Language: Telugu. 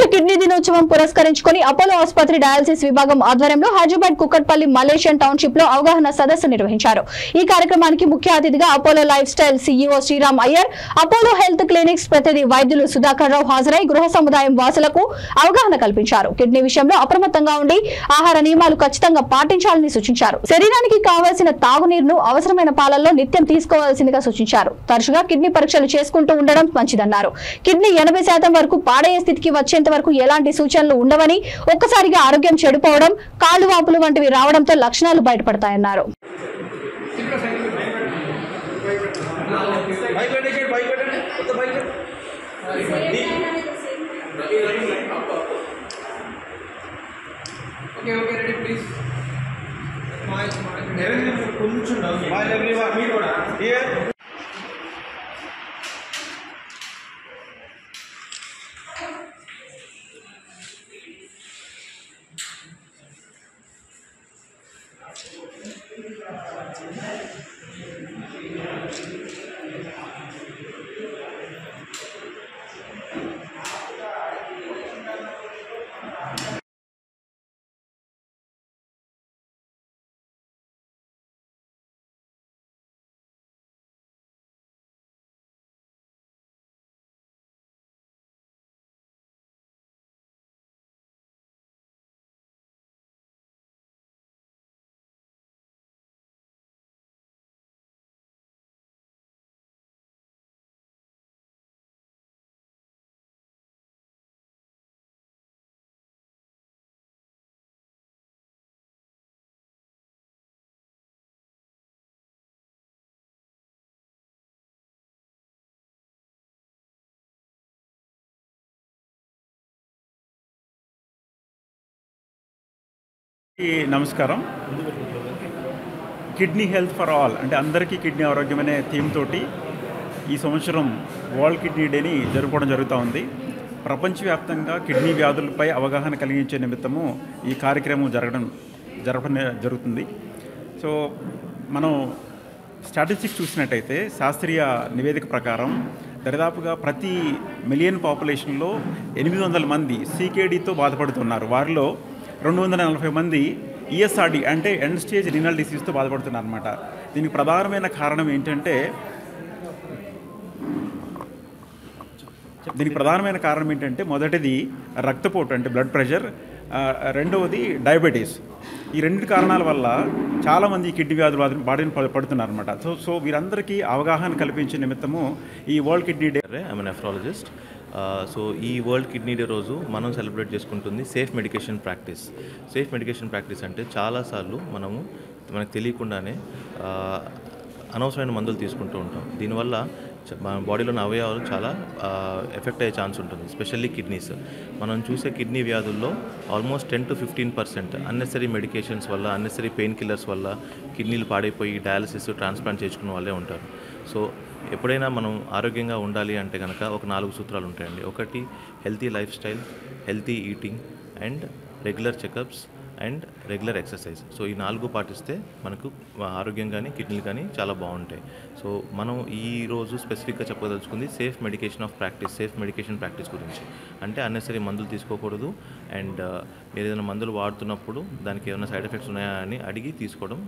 ప్రపంచ కిడ్నీ దినోత్సవం పురస్కరించుకొని అపోలో ఆసుపత్రి డయాలసిస్ విభాగం ఆధ్వర్యంలో హైదరాబాద్ కుకట్పల్లి మలేషియన్ టౌన్షిప్ లో అవగాహన సదస్సు నిర్వహించారు. ఈ కార్యక్రమానికి ముఖ్య అతిథిగా Apollo Life Style CEO Sriram Iyer, Apollo Health Clinics ప్రతినిధి వైద్యులు సుధాకర్ రావు హాజరై గృహ సముదాయం వాసులకు అవగాహన కల్పించారు. కిడ్నీ విషయంలో అప్రమత్తంగా ఉండి ఆహార నియమాలు ఖచ్చితంగా పాటించాలని సూచించారు. శరీరానికి కావాల్సిన తాగునీరును అవసరమైన పాలల్లో నిత్యం తీసుకోవాల్సిందిగా సూచించారు. తరచుగా కిడ్నీ పరీక్షలు చేసుకుంటూ ఉండడం మంచిదన్నారు. కిడ్నీ 80% వరకు పాడయ్యే స్థితికి వచ్చేంత వరకు ఎలాంటి సూచనలు ఉండవని, ఒక్కసారిగా ఆరోగ్యం చెడిపోవడం, కాళ్లు వాపులు వంటివి రావడంతో లక్షణాలు బయటపడతాయన్నారు. నమస్కారం. కిడ్నీ హెల్త్ ఫర్ ఆల్ అంటే అందరికీ కిడ్నీ ఆరోగ్యం అనే థీమ్ తోటి ఈ సంవత్సరం వరల్డ్ కిడ్నీ డేని జరుపుకోవడం జరుగుతూ ఉంది. ప్రపంచవ్యాప్తంగా కిడ్నీ వ్యాధులపై అవగాహన కలిగించే నిమిత్తము ఈ కార్యక్రమం జరపడం జరుగుతుంది. సో మనం స్టాటిస్టిక్స్ చూసినట్టయితే శాస్త్రీయ నివేదిక ప్రకారం దరిదాపుగా ప్రతి మిలియన్ పాపులేషన్లో 800 మంది CKDతో బాధపడుతున్నారు. వారిలో 240 మంది ESRD అంటే ఎండ్ స్టేజ్ రీనల్ డిసీజ్తో బాధపడుతున్నారు అన్నమాట. దీనికి ప్రధానమైన కారణం ఏంటంటే మొదటిది రక్తపోటు అంటే బ్లడ్ ప్రెషర్, రెండవది డయాబెటీస్. ఈ రెండు కారణాల వల్ల చాలామంది కిడ్నీ వ్యాధులు బారిన పడుతున్నారు అనమాట. సో వీరందరికీ అవగాహన కల్పించే నిమిత్తము ఈ world kidney day. I'm nephrologist. So ఈ వరల్డ్ కిడ్నీ డే రోజు మనం సెలబ్రేట్ చేసుకుంటుంది safe medication practice. Safe medication practice అంటే చాలాసార్లు మనకు తెలియకుండానే అనవసరమైన మందులు తీసుకుంటూ ఉంటాం. దీనివల్ల మన బాడీలోని అవయవాలు చాలా ఎఫెక్ట్ అయ్యే ఛాన్స్ ఉంటుంది, ఎస్పెషల్లీ కిడ్నీస్. మనం చూసే కిడ్నీ వ్యాధుల్లో ఆల్మోస్ట్ 10 to 15% అన్నెసరీ మెడికేషన్స్ వల్ల, అన్నెసరీ పెయిన్ కిల్లర్స్ వల్ల కిడ్నీలు పాడైపోయి డయాలసిస్, ట్రాన్స్ప్లాంట్ చేసుకునే వాళ్ళే ఉంటారు. సో ఎప్పుడైనా మనం ఆరోగ్యంగా ఉండాలి అంటే కనుక ఒక 4 సూత్రాలు ఉంటాయండి. ఒకటి healthy life style, healthy eating and regular checkups and regular exercise. So ఈ 4 పాటిస్తే మనకు ఆరోగ్యం కానీ కిడ్నీలు కానీ చాలా బాగుంటాయి. సో మనం ఈరోజు స్పెసిఫిక్గా చెప్పదలుచుకుంది సేఫ్ మెడికేషన్ ప్రాక్టీస్ గురించి. అంటే అన్నెసరీ మందులు తీసుకోకూడదు అండ్ మీరు ఏదైనా మందులు వాడుతున్నప్పుడు దానికి ఏమైనా సైడ్ ఎఫెక్ట్స్ ఉన్నాయా అని అడిగి తీసుకోవడం